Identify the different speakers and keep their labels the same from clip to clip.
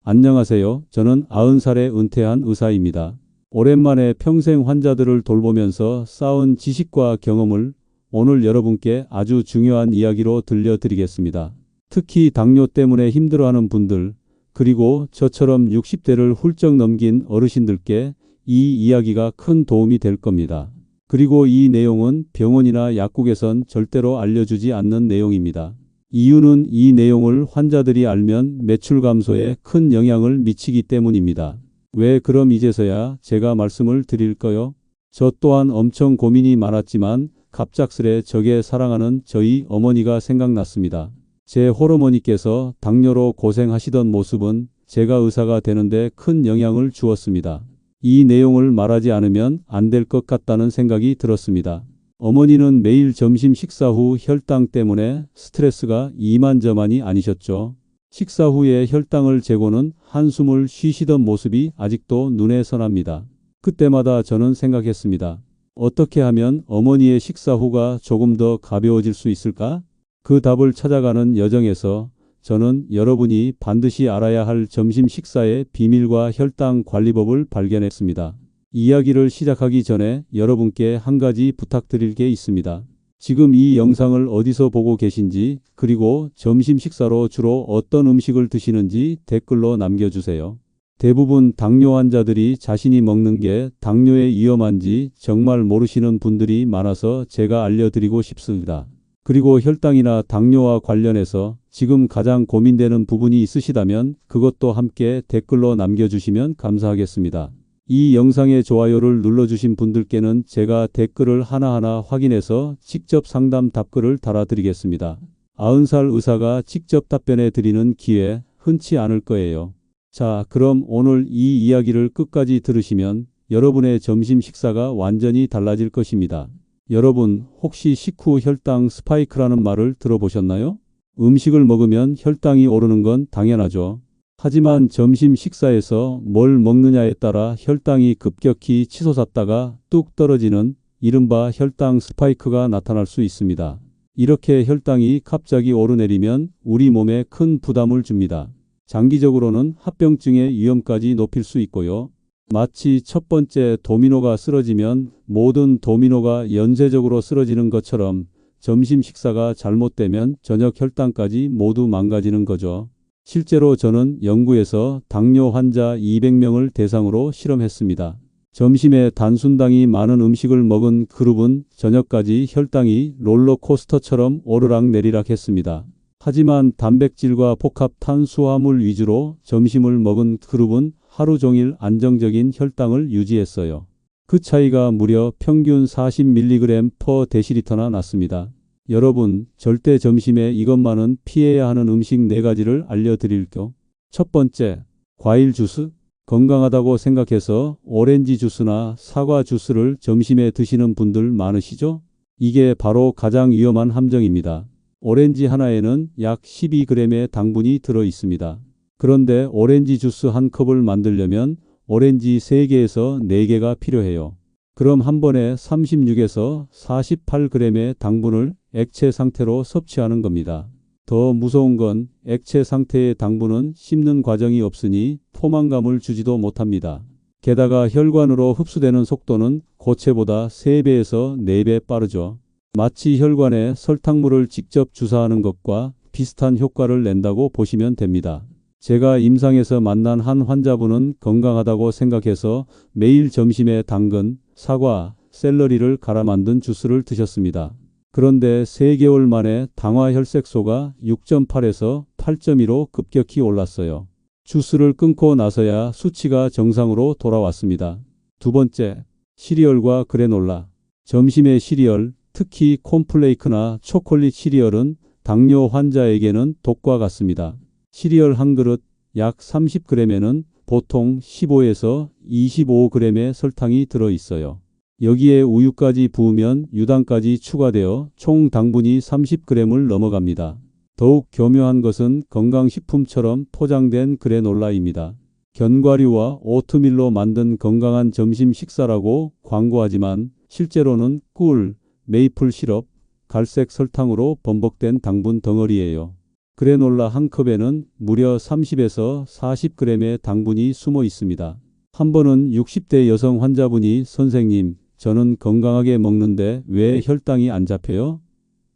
Speaker 1: 안녕하세요. 저는 90살에 은퇴한 의사입니다. 오랜만에 평생 환자들을 돌보면서 쌓은 지식과 경험을 오늘 여러분께 아주 중요한 이야기로 들려드리겠습니다. 특히 당뇨 때문에 힘들어하는 분들, 그리고 저처럼 60대를 훌쩍 넘긴 어르신들께 이 이야기가 큰 도움이 될 겁니다. 그리고 이 내용은 병원이나 약국에선 절대로 알려주지 않는 내용입니다. 이유는 이 내용을 환자들이 알면 매출 감소에 큰 영향을 미치기 때문입니다. 왜 그럼 이제서야 제가 말씀을 드릴까요? 저 또한 엄청 고민이 많았지만 갑작스레 저게 사랑하는 저희 어머니가 생각났습니다. 제 홀어머니께서 당뇨로 고생하시던 모습은 제가 의사가 되는데 큰 영향을 주었습니다. 이 내용을 말하지 않으면 안 될 것 같다는 생각이 들었습니다. 어머니는 매일 점심 식사 후 혈당 때문에 스트레스가 이만저만이 아니셨죠. 식사 후에 혈당을 재고는 한숨을 쉬시던 모습이 아직도 눈에 선합니다. 그때마다 저는 생각했습니다. 어떻게 하면 어머니의 식사 후가 조금 더 가벼워질 수 있을까? 그 답을 찾아가는 여정에서 저는 여러분이 반드시 알아야 할 점심 식사의 비밀과 혈당 관리법을 발견했습니다. 이야기를 시작하기 전에 여러분께 한 가지 부탁드릴 게 있습니다. 지금 이 영상을 어디서 보고 계신지, 그리고 점심 식사로 주로 어떤 음식을 드시는지 댓글로 남겨주세요. 대부분 당뇨 환자들이 자신이 먹는 게 당뇨에 위험한지 정말 모르시는 분들이 많아서 제가 알려드리고 싶습니다. 그리고 혈당이나 당뇨와 관련해서 지금 가장 고민되는 부분이 있으시다면 그것도 함께 댓글로 남겨주시면 감사하겠습니다. 이 영상에 좋아요를 눌러주신 분들께는 제가 댓글을 하나하나 확인해서 직접 상담 답글을 달아드리겠습니다. 90살 의사가 직접 답변해 드리는 기회 흔치 않을 거예요. 자, 그럼 오늘 이 이야기를 끝까지 들으시면 여러분의 점심 식사가 완전히 달라질 것입니다. 여러분, 혹시 식후 혈당 스파이크라는 말을 들어보셨나요? 음식을 먹으면 혈당이 오르는 건 당연하죠. 하지만 점심 식사에서 뭘 먹느냐에 따라 혈당이 급격히 치솟았다가 뚝 떨어지는 이른바 혈당 스파이크가 나타날 수 있습니다. 이렇게 혈당이 갑자기 오르내리면 우리 몸에 큰 부담을 줍니다. 장기적으로는 합병증의 위험까지 높일 수 있고요. 마치 첫 번째 도미노가 쓰러지면 모든 도미노가 연쇄적으로 쓰러지는 것처럼 점심 식사가 잘못되면 저녁 혈당까지 모두 망가지는 거죠. 실제로 저는 연구에서 당뇨 환자 200명을 대상으로 실험했습니다. 점심에 단순당이 많은 음식을 먹은 그룹은 저녁까지 혈당이 롤러코스터처럼 오르락내리락 했습니다. 하지만 단백질과 복합 탄수화물 위주로 점심을 먹은 그룹은 하루 종일 안정적인 혈당을 유지했어요. 그 차이가 무려 평균 40mg/dl나 났습니다. 여러분, 절대 점심에 이것만은 피해야 하는 음식 4가지를 알려드릴게요. 첫 번째, 과일 주스. 건강하다고 생각해서 오렌지 주스나 사과 주스를 점심에 드시는 분들 많으시죠? 이게 바로 가장 위험한 함정입니다. 오렌지 하나에는 약 12g의 당분이 들어 있습니다. 그런데 오렌지 주스 한 컵을 만들려면 오렌지 3개에서 4개가 필요해요. 그럼 한 번에 36에서 48g의 당분을 액체 상태로 섭취하는 겁니다. 더 무서운 건 액체 상태의 당분은 씹는 과정이 없으니 포만감을 주지도 못합니다. 게다가 혈관으로 흡수되는 속도는 고체보다 3배에서 4배 빠르죠. 마치 혈관에 설탕물을 직접 주사하는 것과 비슷한 효과를 낸다고 보시면 됩니다. 제가 임상에서 만난 한 환자분은 건강하다고 생각해서 매일 점심에 당근, 사과, 샐러리를 갈아 만든 주스를 드셨습니다. 그런데 3개월 만에 당화 혈색소가 6.8에서 8.2로 급격히 올랐어요. 주스를 끊고 나서야 수치가 정상으로 돌아왔습니다. 두 번째, 시리얼과 그래놀라. 점심에 시리얼, 특히 콘플레이크나 초콜릿 시리얼은 당뇨 환자에게는 독과 같습니다. 시리얼 한 그릇 약 30g에는 보통 15에서 25g의 설탕이 들어 있어요. 여기에 우유까지 부으면 유당까지 추가되어 총 당분이 30g을 넘어갑니다. 더욱 교묘한 것은 건강식품처럼 포장된 그래놀라입니다. 견과류와 오트밀로 만든 건강한 점심 식사라고 광고하지만 실제로는 꿀, 메이플 시럽, 갈색 설탕으로 범벅된 당분 덩어리예요. 그래놀라 한 컵에는 무려 30에서 40g의 당분이 숨어 있습니다. 한 번은 60대 여성 환자분이 선생님, 저는 건강하게 먹는데 왜 혈당이 안 잡혀요?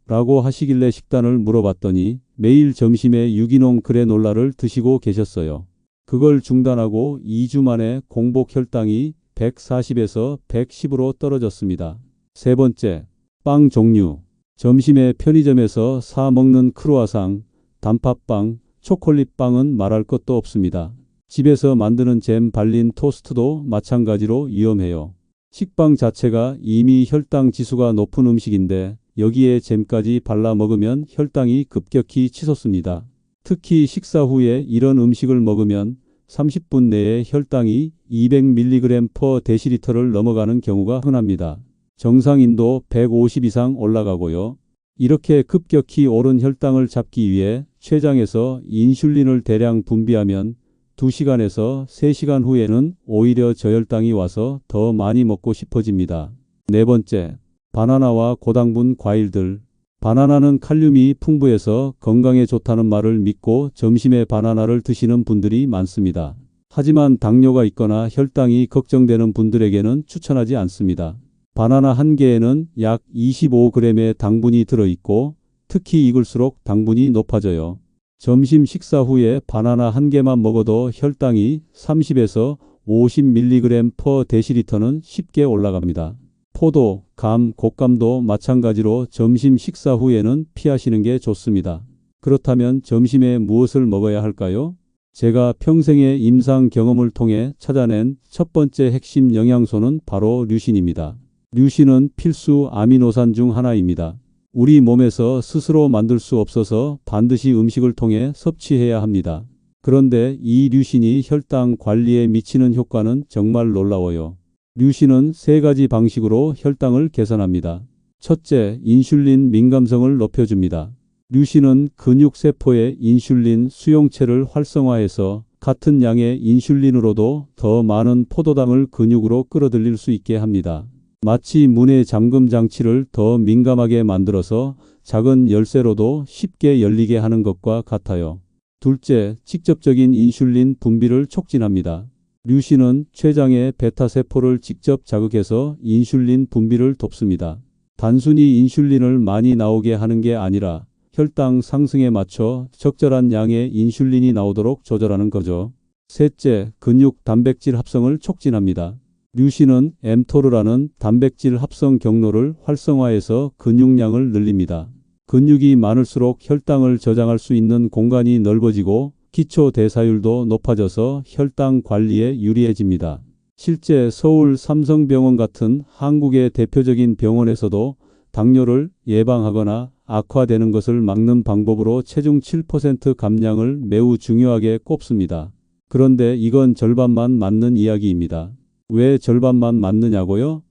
Speaker 1: 라고 하시길래 식단을 물어봤더니 매일 점심에 유기농 그래놀라를 드시고 계셨어요. 그걸 중단하고 2주 만에 공복 혈당이 140에서 110으로 떨어졌습니다. 세 번째, 빵 종류. 점심에 편의점에서 사 먹는 크루아상, 단팥빵, 초콜릿빵은 말할 것도 없습니다. 집에서 만드는 잼 발린 토스트도 마찬가지로 위험해요. 식빵 자체가 이미 혈당 지수가 높은 음식인데 여기에 잼까지 발라 먹으면 혈당이 급격히 치솟습니다. 특히 식사 후에 이런 음식을 먹으면 30분 내에 혈당이 200mg/dl를 넘어가는 경우가 흔합니다. 정상인도 150 이상 올라가고요. 이렇게 급격히 오른 혈당을 잡기 위해 췌장에서 인슐린을 대량 분비하면 2시간에서 3시간 후에는 오히려 저혈당이 와서 더 많이 먹고 싶어집니다. 네 번째, 바나나와 고당분 과일들. 바나나는 칼륨이 풍부해서 건강에 좋다는 말을 믿고 점심에 바나나를 드시는 분들이 많습니다. 하지만 당뇨가 있거나 혈당이 걱정되는 분들에게는 추천하지 않습니다. 바나나 한 개에는 약 25g의 당분이 들어있고 특히 익을수록 당분이 높아져요. 점심 식사 후에 바나나 한 개만 먹어도 혈당이 30에서 50mg/dl는 쉽게 올라갑니다. 포도, 감, 곶감도 마찬가지로 점심 식사 후에는 피하시는 게 좋습니다. 그렇다면 점심에 무엇을 먹어야 할까요? 제가 평생의 임상 경험을 통해 찾아낸 첫 번째 핵심 영양소는 바로 류신입니다. 류신은 필수 아미노산 중 하나입니다. 우리 몸에서 스스로 만들 수 없어서 반드시 음식을 통해 섭취해야 합니다. 그런데 이 류신이 혈당 관리에 미치는 효과는 정말 놀라워요. 류신은 세 가지 방식으로 혈당을 개선합니다. 첫째, 인슐린 민감성을 높여줍니다. 류신은 근육세포의 인슐린 수용체를 활성화해서 같은 양의 인슐린으로도 더 많은 포도당을 근육으로 끌어들일 수 있게 합니다. 마치 문의 잠금 장치를 더 민감하게 만들어서 작은 열쇠로도 쉽게 열리게 하는 것과 같아요. 둘째, 직접적인 인슐린 분비를 촉진합니다. 류신은 췌장의 베타세포를 직접 자극해서 인슐린 분비를 돕습니다. 단순히 인슐린을 많이 나오게 하는 게 아니라 혈당 상승에 맞춰 적절한 양의 인슐린이 나오도록 조절하는 거죠. 셋째, 근육 단백질 합성을 촉진합니다. 류신은 엠토르라는 단백질 합성 경로를 활성화해서 근육량을 늘립니다. 근육이 많을수록 혈당을 저장할 수 있는 공간이 넓어지고 기초 대사율도 높아져서 혈당 관리에 유리해집니다. 실제 서울 삼성병원 같은 한국의 대표적인 병원에서도 당뇨를 예방하거나 악화되는 것을 막는 방법으로 체중 7% 감량을 매우 중요하게 꼽습니다. 그런데 이건 절반만 맞는 이야기입니다. 왜 절반만 맞느냐고요?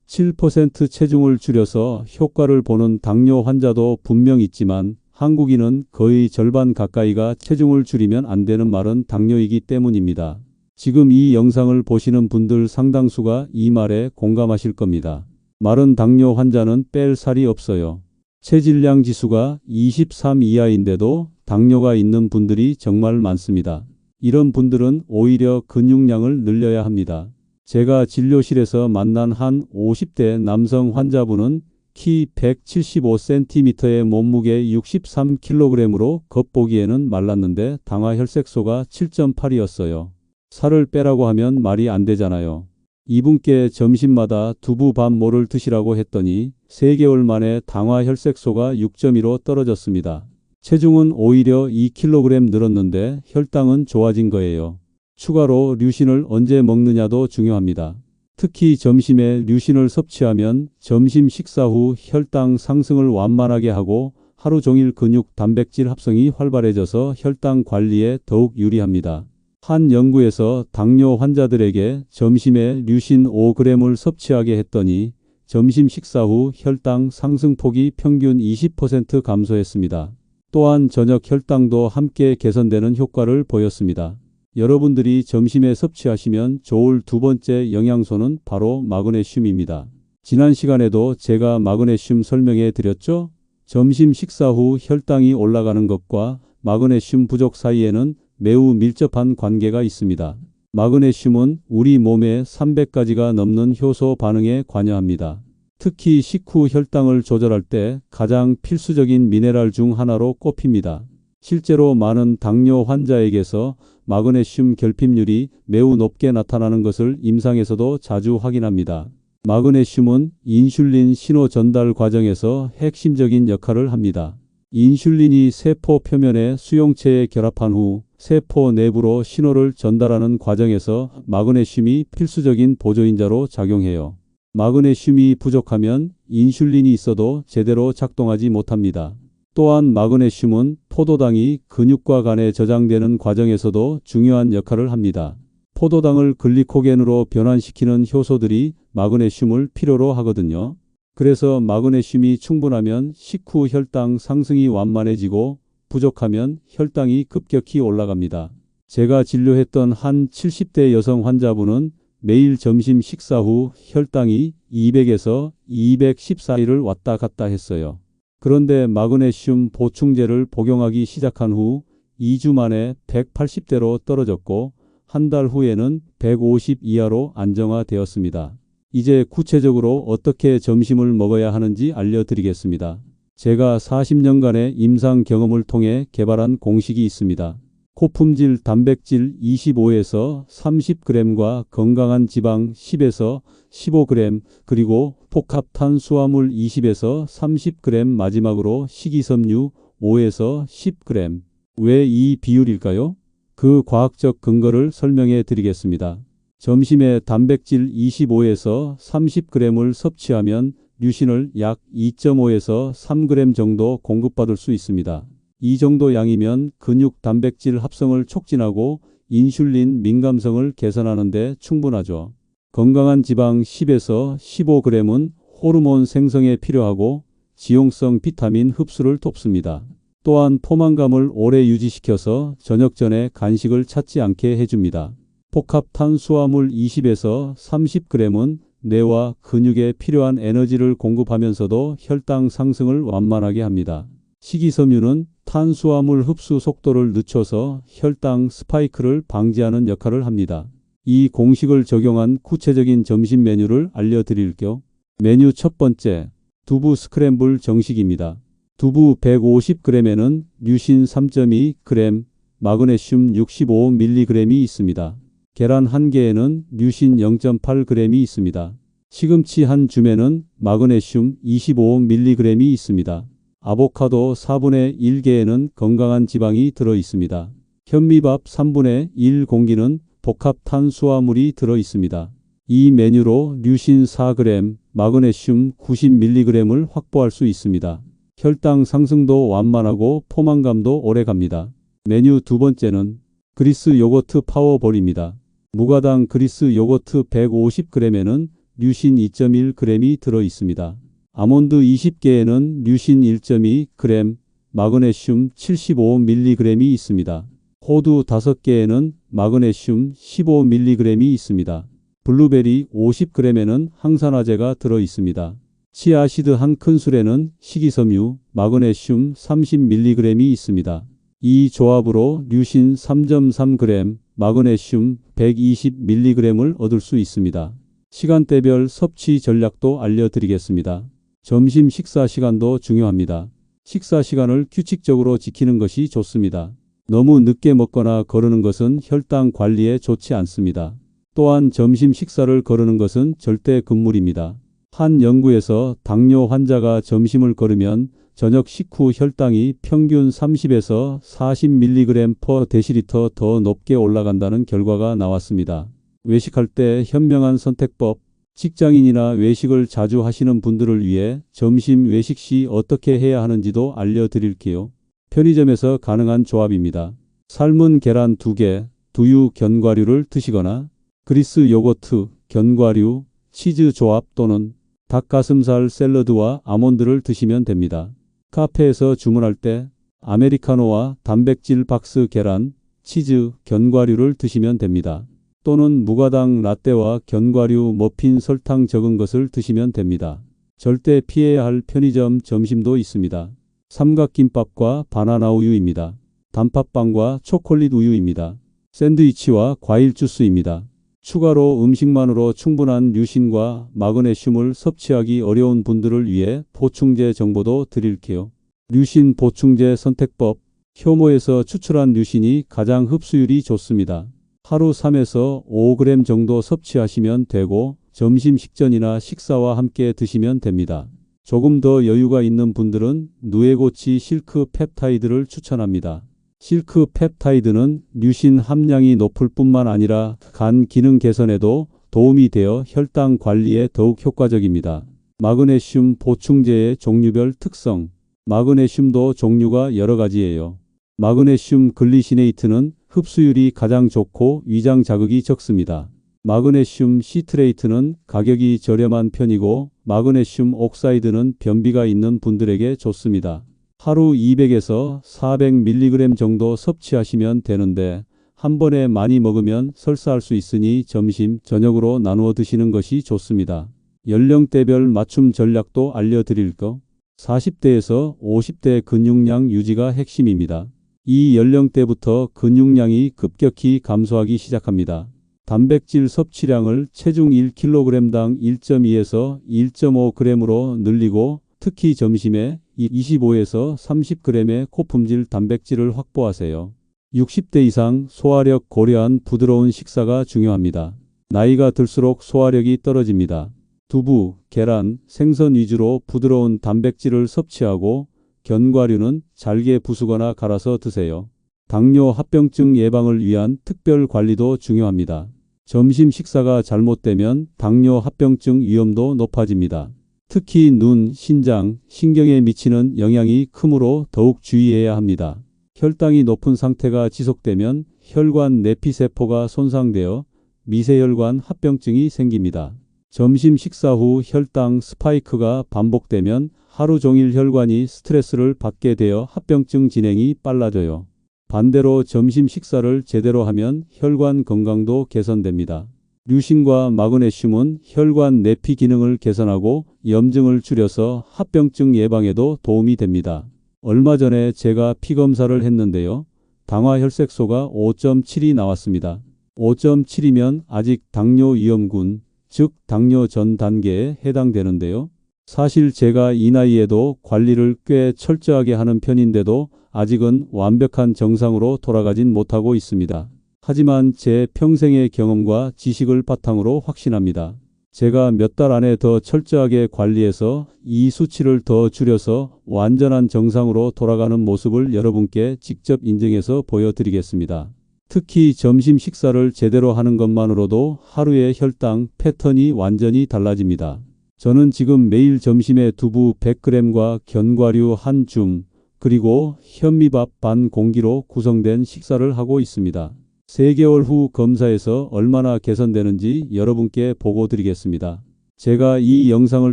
Speaker 1: 7% 체중을 줄여서 효과를 보는 당뇨 환자도 분명 있지만 한국인은 거의 절반 가까이가 체중을 줄이면 안 되는 말은 당뇨이기 때문입니다. 지금 이 영상을 보시는 분들 상당수가 이 말에 공감하실 겁니다. 마른 당뇨 환자는 뺄 살이 없어요. 체질량 지수가 23 이하인데도 당뇨가 있는 분들이 정말 많습니다. 이런 분들은 오히려 근육량을 늘려야 합니다. 제가 진료실에서 만난 한 50대 남성 환자분은 키 175cm의 몸무게 63kg으로 겉보기에는 말랐는데 당화혈색소가 7.8이었어요. 살을 빼라고 하면 말이 안 되잖아요. 이분께 점심마다 두부 밥 모를 드시라고 했더니 3개월 만에 당화혈색소가 6.2로 떨어졌습니다. 체중은 오히려 2kg 늘었는데 혈당은 좋아진 거예요. 추가로 류신을 언제 먹느냐도 중요합니다. 특히 점심에 류신을 섭취하면 점심 식사 후 혈당 상승을 완만하게 하고 하루 종일 근육 단백질 합성이 활발해져서 혈당 관리에 더욱 유리합니다. 한 연구에서 당뇨 환자들에게 점심에 류신 5g을 섭취하게 했더니 점심 식사 후 혈당 상승폭이 평균 20% 감소했습니다. 또한 저녁 혈당도 함께 개선되는 효과를 보였습니다. 여러분들이 점심에 섭취하시면 좋을 두 번째 영양소는 바로 마그네슘입니다. 지난 시간에도 제가 마그네슘 설명해 드렸죠? 점심 식사 후 혈당이 올라가는 것과 마그네슘 부족 사이에는 매우 밀접한 관계가 있습니다. 마그네슘은 우리 몸의 300가지가 넘는 효소 반응에 관여합니다. 특히 식후 혈당을 조절할 때 가장 필수적인 미네랄 중 하나로 꼽힙니다. 실제로 많은 당뇨 환자에게서 마그네슘 결핍률이 매우 높게 나타나는 것을 임상에서도 자주 확인합니다. 마그네슘은 인슐린 신호 전달 과정에서 핵심적인 역할을 합니다. 인슐린이 세포 표면의 수용체에 결합한 후 세포 내부로 신호를 전달하는 과정에서 마그네슘이 필수적인 보조인자로 작용해요. 마그네슘이 부족하면 인슐린이 있어도 제대로 작동하지 못합니다. 또한 마그네슘은 포도당이 근육과 간에 저장되는 과정에서도 중요한 역할을 합니다. 포도당을 글리코겐으로 변환시키는 효소들이 마그네슘을 필요로 하거든요. 그래서 마그네슘이 충분하면 식후 혈당 상승이 완만해지고 부족하면 혈당이 급격히 올라갑니다. 제가 진료했던 한 70대 여성 환자분은 매일 점심 식사 후 혈당이 200에서 210 사이를 왔다 갔다 했어요. 그런데 마그네슘 보충제를 복용하기 시작한 후 2주 만에 180대로 떨어졌고 한 달 후에는 150 이하로 안정화되었습니다. 이제 구체적으로 어떻게 점심을 먹어야 하는지 알려드리겠습니다. 제가 40년간의 임상 경험을 통해 개발한 공식이 있습니다. 고품질 단백질 25에서 30g과 건강한 지방 10에서 15g 그리고 복합 탄수화물 20에서 30g 마지막으로 식이섬유 5에서 10g. 왜 이 비율일까요? 그 과학적 근거를 설명해 드리겠습니다. 점심에 단백질 25에서 30g을 섭취하면 류신을 약 2.5에서 3g 정도 공급받을 수 있습니다. 이 정도 양이면 근육 단백질 합성을 촉진하고 인슐린 민감성을 개선하는 데 충분하죠. 건강한 지방 10에서 15g은 호르몬 생성에 필요하고 지용성 비타민 흡수를 돕습니다. 또한 포만감을 오래 유지시켜서 저녁 전에 간식을 찾지 않게 해줍니다. 복합 탄수화물 20에서 30g은 뇌와 근육에 필요한 에너지를 공급하면서도 혈당 상승을 완만하게 합니다. 식이섬유는 탄수화물 흡수 속도를 늦춰서 혈당 스파이크를 방지하는 역할을 합니다. 이 공식을 적용한 구체적인 점심 메뉴를 알려드릴게요. 메뉴 첫 번째, 두부 스크램블 정식입니다. 두부 150g에는 류신 3.2g, 마그네슘 65mg이 있습니다. 계란 1개에는 류신 0.8g이 있습니다. 시금치 한 줌에는 마그네슘 25mg이 있습니다. 아보카도 4분의 1개에는 건강한 지방이 들어 있습니다. 현미밥 3분의 1 공기는 복합 탄수화물이 들어 있습니다. 이 메뉴로 류신 4g, 마그네슘 90mg을 확보할 수 있습니다. 혈당 상승도 완만하고 포만감도 오래갑니다. 메뉴 두 번째는 그리스 요거트 파워볼입니다. 무가당 그리스 요거트 150g에는 류신 2.1g이 들어 있습니다. 아몬드 20개에는 류신 1.2g, 마그네슘 75mg이 있습니다. 호두 5개에는 마그네슘 15mg이 있습니다. 블루베리 50g에는 항산화제가 들어 있습니다. 치아시드 한 큰술에는 식이섬유, 마그네슘 30mg이 있습니다. 이 조합으로 류신 3.3g, 마그네슘 120mg을 얻을 수 있습니다. 시간대별 섭취 전략도 알려드리겠습니다. 점심 식사 시간도 중요합니다. 식사 시간을 규칙적으로 지키는 것이 좋습니다. 너무 늦게 먹거나 거르는 것은 혈당 관리에 좋지 않습니다. 또한 점심 식사를 거르는 것은 절대 금물입니다. 한 연구에서 당뇨 환자가 점심을 거르면 저녁 식후 혈당이 평균 30에서 40mg/dL 더 높게 올라간다는 결과가 나왔습니다. 외식할 때 현명한 선택법, 직장인이나 외식을 자주 하시는 분들을 위해 점심 외식 시 어떻게 해야 하는지도 알려드릴게요. 편의점에서 가능한 조합입니다. 삶은 계란 2개, 두유, 견과류를 드시거나 그리스 요거트, 견과류, 치즈 조합 또는 닭가슴살 샐러드와 아몬드를 드시면 됩니다. 카페에서 주문할 때 아메리카노와 단백질 박스 계란, 치즈, 견과류를 드시면 됩니다. 또는 무가당 라떼와 견과류, 머핀, 설탕 적은 것을 드시면 됩니다. 절대 피해야 할 편의점 점심도 있습니다. 삼각김밥과 바나나 우유입니다. 단팥빵과 초콜릿 우유입니다. 샌드위치와 과일 주스입니다. 추가로 음식만으로 충분한 류신과 마그네슘을 섭취하기 어려운 분들을 위해 보충제 정보도 드릴게요. 류신 보충제 선택법. 효모에서 추출한 류신이 가장 흡수율이 좋습니다. 하루 3에서 5g 정도 섭취하시면 되고 점심 식전이나 식사와 함께 드시면 됩니다. 조금 더 여유가 있는 분들은 누에고치 실크 펩타이드를 추천합니다. 실크 펩타이드는 류신 함량이 높을 뿐만 아니라 간 기능 개선에도 도움이 되어 혈당 관리에 더욱 효과적입니다. 마그네슘 보충제의 종류별 특성. 마그네슘도 종류가 여러 가지예요. 마그네슘 글리시네이트는 흡수율이 가장 좋고 위장 자극이 적습니다. 마그네슘 시트레이트는 가격이 저렴한 편이고 마그네슘 옥사이드는 변비가 있는 분들에게 좋습니다. 하루 200에서 400mg 정도 섭취하시면 되는데 한 번에 많이 먹으면 설사할 수 있으니 점심, 저녁으로 나누어 드시는 것이 좋습니다. 연령대별 맞춤 전략도 알려드릴 거. 40대에서 50대 근육량 유지가 핵심입니다. 이 연령대부터 근육량이 급격히 감소하기 시작합니다. 단백질 섭취량을 체중 1kg당 1.2에서 1.5g으로 늘리고 특히 점심에 25에서 30g의 고품질 단백질을 확보하세요. 60대 이상 소화력 고려한 부드러운 식사가 중요합니다. 나이가 들수록 소화력이 떨어집니다. 두부, 계란, 생선 위주로 부드러운 단백질을 섭취하고 견과류는 잘게 부수거나 갈아서 드세요. 당뇨 합병증 예방을 위한 특별 관리도 중요합니다. 점심 식사가 잘못되면 당뇨 합병증 위험도 높아집니다. 특히 눈, 신장, 신경에 미치는 영향이 크므로 더욱 주의해야 합니다. 혈당이 높은 상태가 지속되면 혈관 내피세포가 손상되어 미세혈관 합병증이 생깁니다. 점심 식사 후 혈당 스파이크가 반복되면 하루 종일 혈관이 스트레스를 받게 되어 합병증 진행이 빨라져요. 반대로 점심 식사를 제대로 하면 혈관 건강도 개선됩니다. 류신과 마그네슘은 혈관 내피 기능을 개선하고 염증을 줄여서 합병증 예방에도 도움이 됩니다. 얼마 전에 제가 피검사를 했는데요. 당화혈색소가 5.7이 나왔습니다. 5.7이면 아직 당뇨 위험군, 즉 당뇨 전 단계에 해당되는데요. 사실 제가 이 나이에도 관리를 꽤 철저하게 하는 편인데도 아직은 완벽한 정상으로 돌아가진 못하고 있습니다. 하지만 제 평생의 경험과 지식을 바탕으로 확신합니다. 제가 몇 달 안에 더 철저하게 관리해서 이 수치를 더 줄여서 완전한 정상으로 돌아가는 모습을 여러분께 직접 인증해서 보여드리겠습니다. 특히 점심 식사를 제대로 하는 것만으로도 하루의 혈당 패턴이 완전히 달라집니다. 저는 지금 매일 점심에 두부 100g과 견과류 한 줌, 그리고 현미밥 반 공기로 구성된 식사를 하고 있습니다. 3개월 후 검사에서 얼마나 개선되는지 여러분께 보고 드리겠습니다. 제가 이 영상을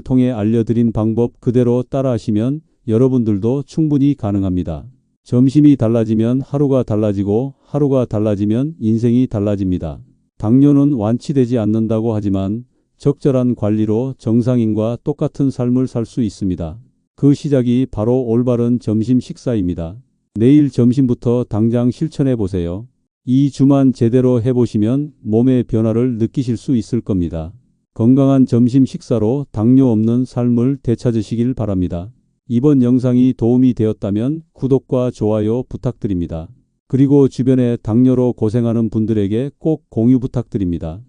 Speaker 1: 통해 알려드린 방법 그대로 따라하시면 여러분들도 충분히 가능합니다. 점심이 달라지면 하루가 달라지고 하루가 달라지면 인생이 달라집니다. 당뇨는 완치되지 않는다고 하지만 적절한 관리로 정상인과 똑같은 삶을 살 수 있습니다. 그 시작이 바로 올바른 점심 식사입니다. 내일 점심부터 당장 실천해 보세요. 이 주만 제대로 해보시면 몸의 변화를 느끼실 수 있을 겁니다. 건강한 점심 식사로 당뇨 없는 삶을 되찾으시길 바랍니다. 이번 영상이 도움이 되었다면 구독과 좋아요 부탁드립니다. 그리고 주변에 당뇨로 고생하는 분들에게 꼭 공유 부탁드립니다.